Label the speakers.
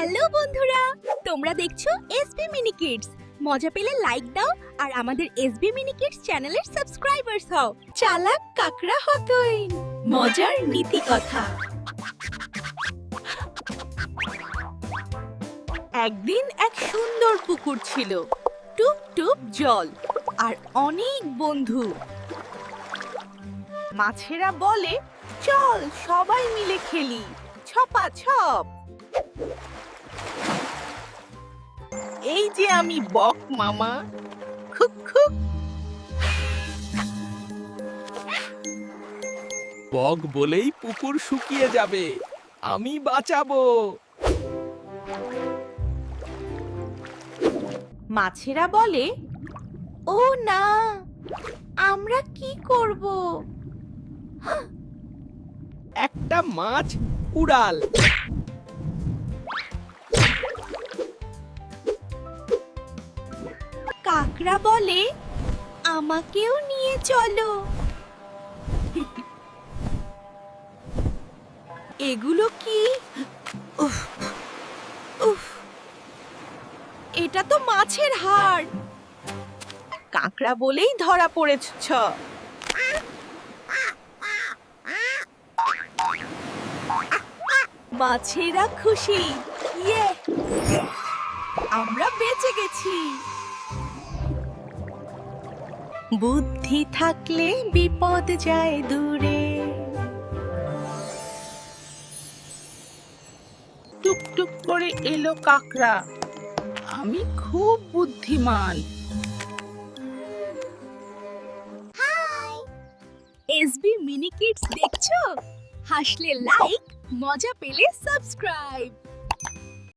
Speaker 1: Hello বন্ধুরা, তোমরা দেখছো এসবি মিনি কিডস। মজা পেলে লাইক দাও আর আমাদের এসবি মিনি কিডস চ্যানেলের সাবস্ক্রাইবার্স হও। চালাক কাকড়া হতই মজার নীতি কথা। একদিন এক সুন্দর পুকুর ছিল, টুপ টুপ জল আর অনেক বন্ধু। মাছেরা বলে, চল সবাই মিলে খেলি ছপা ছপ। এই যে আমি বক মামা, খুক খুক।
Speaker 2: বক বলেই পুকুর শুকিয়ে যাবে, আমি বাঁচাবো।
Speaker 1: মাছেরা বলে, ও না, আমরা কি করব?
Speaker 2: একটা মাছ উড়াল।
Speaker 1: কাকড়া বলে, আমাকেও নিয়ে চলো। এগুলো কি? উফ উফ, এটা তো মাছের হাড়। কাকড়া বলেই ধরা পড়েছ। মাছেরা খুশি, ইয়ে, আমরা বেঁচে গেছি। বুদ্ধি থাকলে বিপদ যায় দূরে।
Speaker 3: টুকটুক করে এলো কাকড়া, আমি খুব বুদ্ধিমান।
Speaker 1: এসবি মিনি কিডস দেখছো? হাসলে লাইক, মজা পেলে সাবস্ক্রাইব।